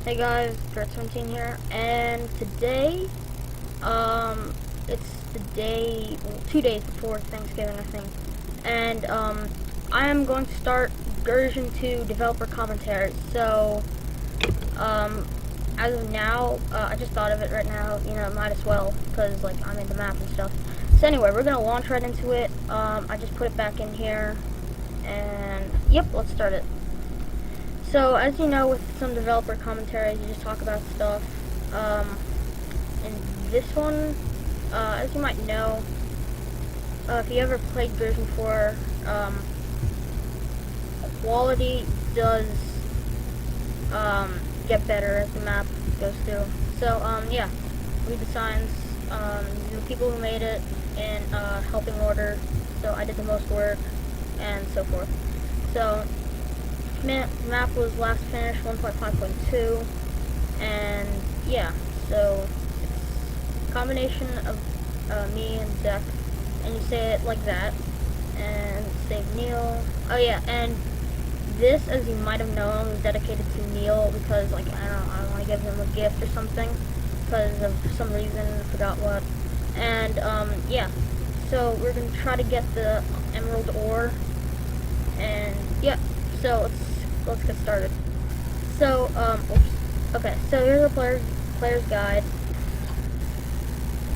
Hey guys, GerZion II here, and today, it's the day, 2 days before Thanksgiving, I think, and, I am going to start GerZion II Developer Commentary. So, as of now, I just thought of it right now, might as well, because, like, I'm into map and stuff. So anyway, we're gonna launch right into it. I just put it back in here, and, yep, let's start it. So, as you know, with some developer commentaries, you just talk about stuff. In this one, as you might know, if you ever played GerZion 4, quality does get better as the map goes through. So, yeah, read the signs, the people who made it in helping order, so I did the most work, and so forth. So, map was last finished 1.5.2, and yeah, so it's a combination of me and Deck, and you say it like that, and save Neil. Oh yeah, and this, as you might have known, was dedicated to Neil because, like, I want to give him a gift or something because of some reason, I forgot what. And yeah, so we're gonna try to get the emerald ore, and yeah, so let's get started. So, okay, so here's a player's guide.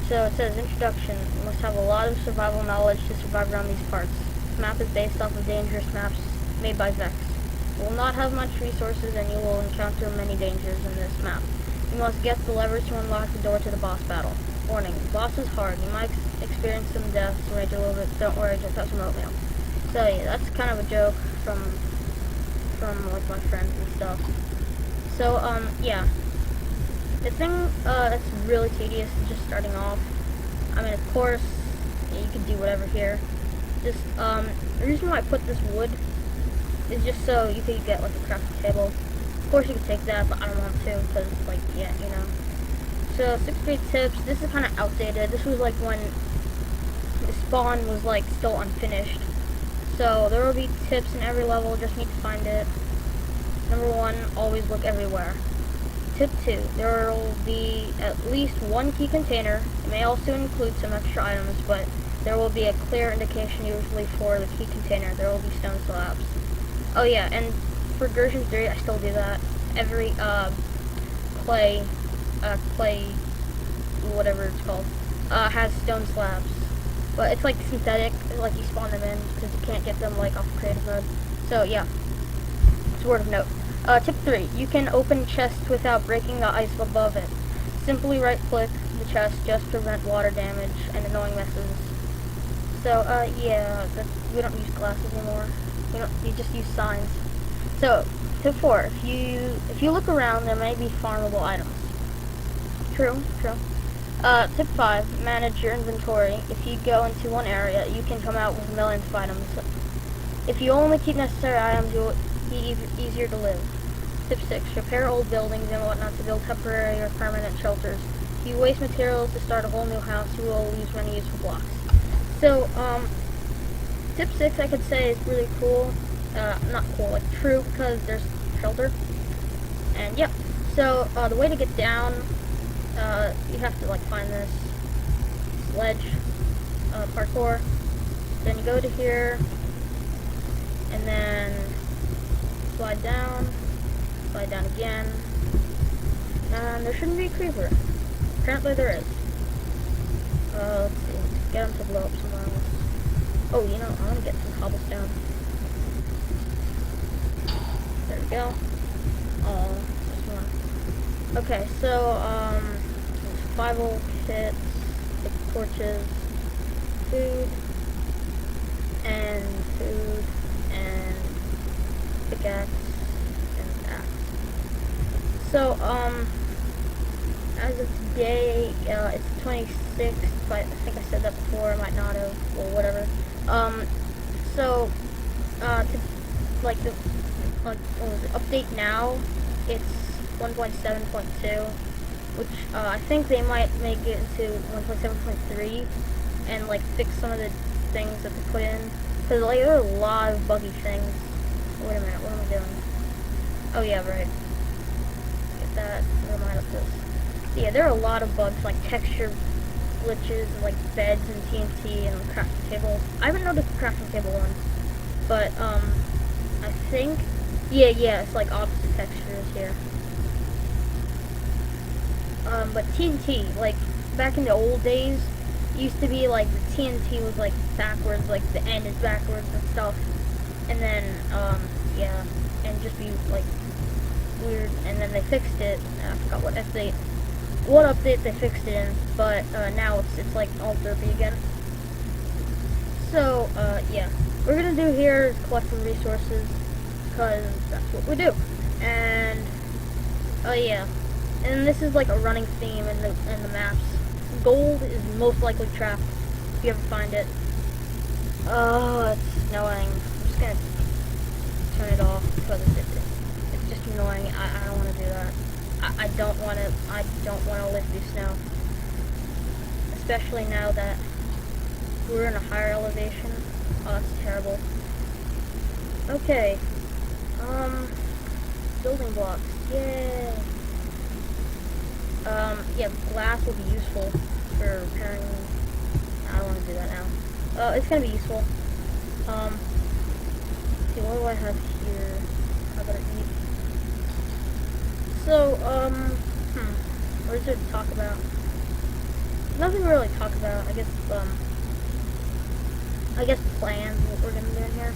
So it says, introduction, you must have a lot of survival knowledge to survive around these parts. This map is based off of dangerous maps made by Vex. You will not have much resources and you will encounter many dangers in this map. You must get the levers to unlock the door to the boss battle. Warning, the boss is hard. You might experience some deaths, rage a little bit, don't worry, just have some oatmeal. So yeah, that's kind of a joke from like my friends and stuff. So yeah, the thing that's really tedious is just starting off. I mean, of course, you can do whatever here. Just the reason why I put this wood is just so you could get like a crafting table. Of course, you could take that, but I don't want to because, like, yeah, you know. So 6 great tips. This is kind of outdated. This was like when the spawn was like still unfinished. So there will be tips in every level, just need to find it. Number 1, always look everywhere. Tip 2, there will be at least one key container. It may also include some extra items, but there will be a clear indication usually for the key container. There will be stone slabs. Oh yeah, and for GerZion 3, I still do that. Every clay, whatever it's called, has stone slabs. But it's like synthetic, like you spawn them in, because you can't get them like off creative mode. So yeah, it's a word of note. Tip 3, you can open chests without breaking the ice above it. Simply right click the chest, just prevent water damage and annoying messes. So yeah, we don't use glasses anymore. You just use signs. So tip 4, if you look around, there may be farmable items. True. Tip 5, manage your inventory. If you go into one area, you can come out with millions of items. If you only keep necessary items, you will be easier to live. Tip 6, repair old buildings and whatnot to build temporary or permanent shelters. If you waste materials to start a whole new house, you will lose many useful blocks. So, tip 6, I could say, is really cool. Not cool, like true, because there's shelter. And yep, so the way to get down, you have to like find this ledge, parkour. Then you go to here, and then slide down again, and there shouldn't be a creeper. Apparently there is. Let's see, get him to blow up somewhere else. Oh, you know, I want to get some cobblestone. There we go. Oh, just one. Okay, so, survival kits, the torches, food, and pickaxe, and axe. So, as of today, it's 26th, but I think I said that before, I might not have, or whatever. So, what was it, update now, it's 1.7.2, which, I think they might make it into 1.7.3, and, like, fix some of the things that they put in, because, like, there are a lot of buggy things. Wait a minute, what am I doing? Oh yeah, right. Get that. this. Yeah, there are a lot of bugs, like texture glitches, and, like beds and TNT and crafting table. I haven't noticed the crafting table one, but I think, yeah, it's like opposite textures here. But TNT, like back in the old days, used to be like the TNT was like backwards, like the end is backwards and stuff, and then yeah, and just be like weird. And then they fixed it. I forgot what update they fixed it in, but now it's like all derpy again. So yeah, what we're gonna do here is collect some resources, because that's what we do. And yeah, and this is like a running theme in the maps. Gold is most likely trapped if you ever find it. Oh, it's snowing. I'm just gonna turn it off because it's just annoying. I don't want to do that. I don't want to live through snow, especially now that we're in a higher elevation. Oh, that's terrible. Okay. Building blocks. Yay. Yeah, glass will be useful for repairing. I don't want to do that now. It's gonna be useful. See, what do I have here? How about I eat? So, what is there to talk about? Nothing really to talk about. I guess plans, what we're gonna do in here.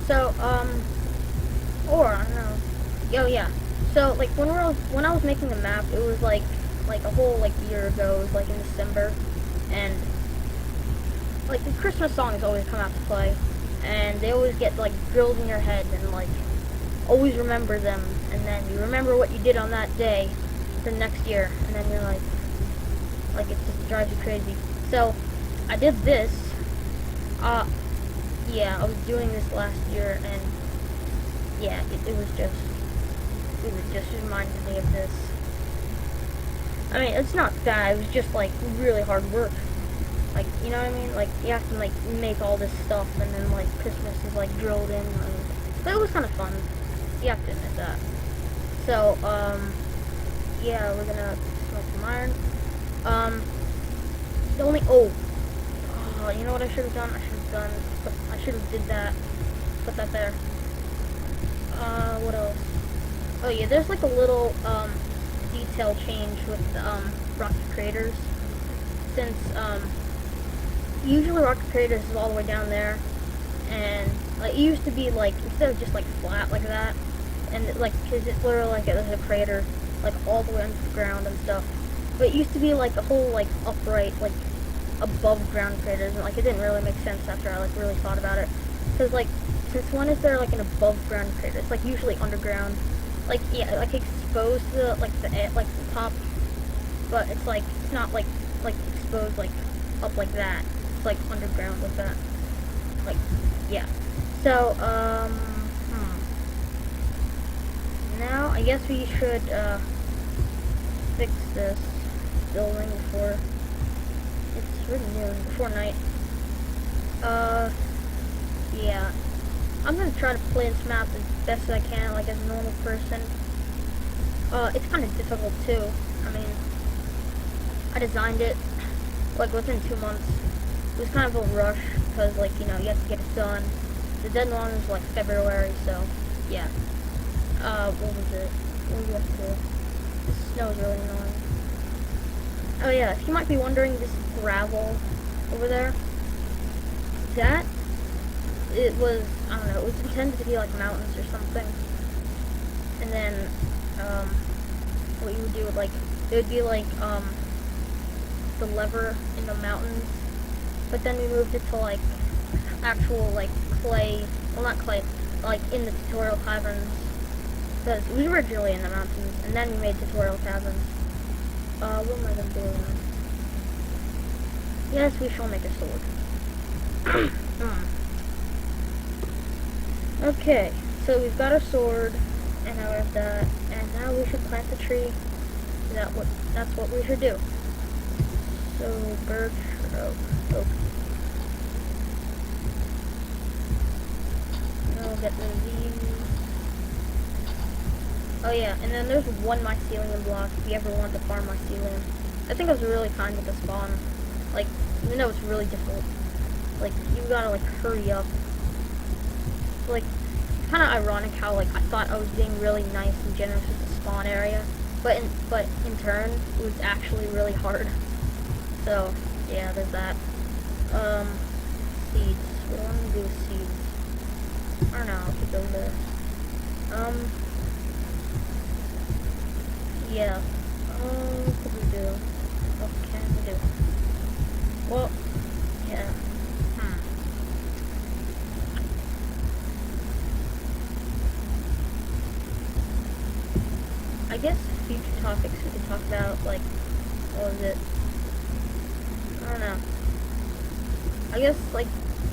So, or, I don't know. Oh, yeah. So, like, when I was making the map, it was, like a whole, like, year ago. It was, like, in December. And, like, the Christmas songs always come out to play. And they always get, like, drilled in your head and, like, always remember them. And then you remember what you did on that day the next year. And then you're, like, it just drives you crazy. So, I did this. Yeah, I was doing this last year, and yeah, it was just reminded me of this. I mean, it's not bad, it was just, like, really hard work. Like, you know what I mean? Like, you have to, like, make all this stuff, and then, like, Christmas is, like, drilled in, but it was kind of fun. You have to admit that. So, yeah, we're gonna smoke some iron. You know what I should have done? I should have did that. Put that there. What else? Oh yeah, there's like a little, detail change with, rocket craters. Since, usually rocket craters is all the way down there. And, like, it used to be, like, instead of just, like, flat like that, and, like, because it's literally like there's a crater, like, all the way underground and stuff. But it used to be, like, a whole, like, upright, like, above ground craters, and, like, it didn't really make sense after I, like, really thought about it. Because, like, since when is there, like, an above ground crater? It's, like, usually underground. Like, yeah, like, exposed to, the top, but it's, like, it's not, like, exposed, like, up like that. It's, like, underground like that. Like, yeah. So, now, I guess we should, fix this building before it's really noon, before night. Yeah. I'm gonna try to play this map as best as I can, like, as a normal person. It's kind of difficult, too. I mean, I designed it, like, within 2 months. It was kind of a rush, because, like, you know, you have to get it done. The deadline was, like, February, so, yeah. What was it? What do you have to do? The snow is really annoying. Oh, yeah, you might be wondering, this gravel over there, it was, I don't know, it was intended to be like mountains or something. And then, what you would do, like, it would be like, the lever in the mountains, but then we moved it to, like, actual, like, clay, well, not clay, like, in the tutorial caverns, because we were originally in the mountains, and then we made tutorial caverns. What am I gonna do now? Yes, we shall make a sword. Okay, so we've got our sword, and now we have that, and now we should plant the tree. That's what we should do. So, birch, oak. Now we'll get rid of these. Oh yeah, and then there's one mycelium block if you ever want to farm mycelium. I think I was really kind with the spawn. Like, even though it's really difficult. Like, you gotta, like, hurry up. Like, it's kind of ironic how, like, I thought I was being really nice and generous with the spawn area. But in turn, it was actually really hard. So, yeah, there's that. Seeds. What do I want to do with seeds? I don't know, I'll keep those there. Yeah. What could we do? What can we do? Well, yeah. I guess future topics we could talk about, like, what was it? I don't know. I guess, like,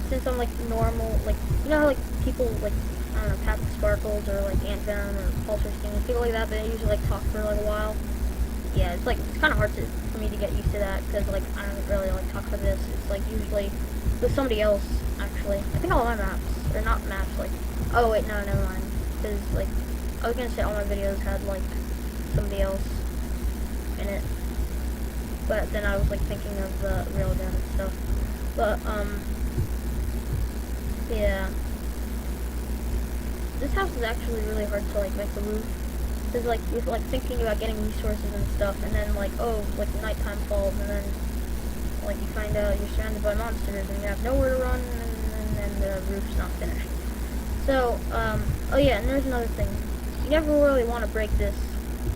since I'm, like, normal, like, you know how, like, people, like, I don't know, Patrick Sparkles or, like, Ant Venom or Pulsar Sting, people like that, they usually, like, talk for, like, a while. Yeah, it's, like, it's kind of hard for me to get used to that, because, like, I don't really, like, talk for this. It's, like, usually with somebody else, actually. I think all my maps, or not maps, like, oh, wait, no, never mind. Because, like, I was gonna say all my videos had, like, somebody else in it. But then I was, like, thinking of the real gun and stuff. But, yeah. This house is actually really hard to, like, make the roof. Because, like, you're, like, thinking about getting resources and stuff, and then, like, oh, like, nighttime falls, and then, like, you find out you're surrounded by monsters, and you have nowhere to run, and then the roof's not finished. So, oh yeah, and there's another thing. You never really want to break this.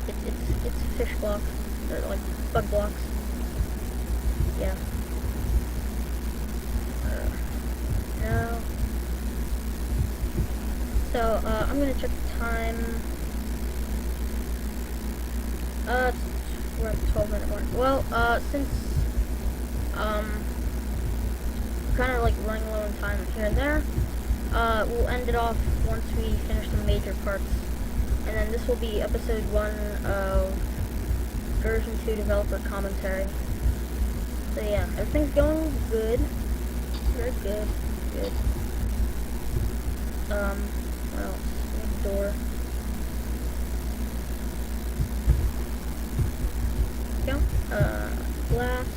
It's fish blocks, or, like, bug blocks. Yeah. No. So, I'm gonna check the time. We're at 12-minute mark. Well, since, kind of, like, running low on time here and there, we'll end it off once we finish the major parts. And then this will be episode 1 of GerZion II Developer Commentary. So yeah, everything's going good. Very good. Good. What else? Make a door. Go. Glass.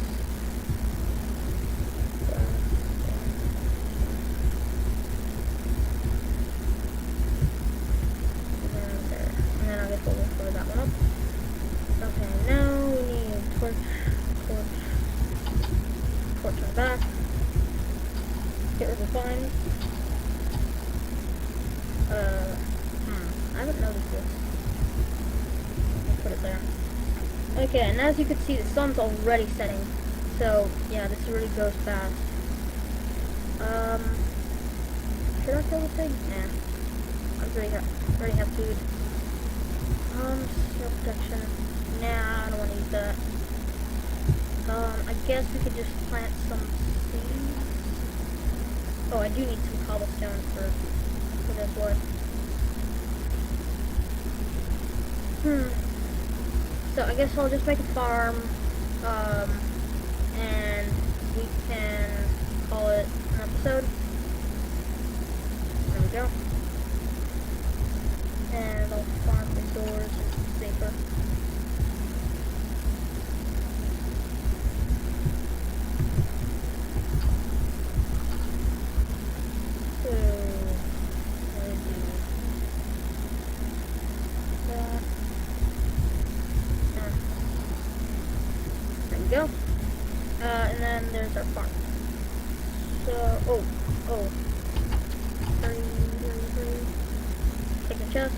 And then I guess we'll cover that one up. Okay, now we need torch on the back. Get rid of the vines. I haven't noticed this. Let's put it there. Okay, and as you can see, the sun's already setting. So, yeah, this really goes fast. Should I kill the pig? Nah. I already have food. Snow protection. Nah, I don't want to use that. I guess we could just plant some seeds. Oh, I do need some cobblestone for this wood. So I guess I'll just make a farm, and we can call it an episode. There we go. And I'll farm the doors safer. So, what do that. There we go. And then there's our farm. So, hurry. Take the chest.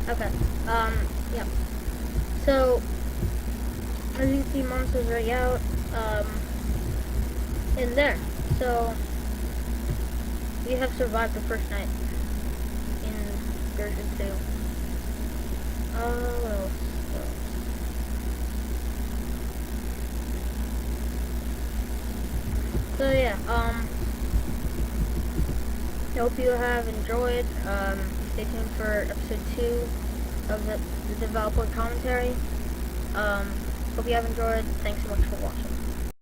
Okay, yeah. So, as you can see, monsters right out, in there. So, we have survived the first night in GerZion 2. What else? So yeah, I hope you have enjoyed. Stay tuned for episode 2 of the developer commentary. Hope you have enjoyed. Thanks so much for watching.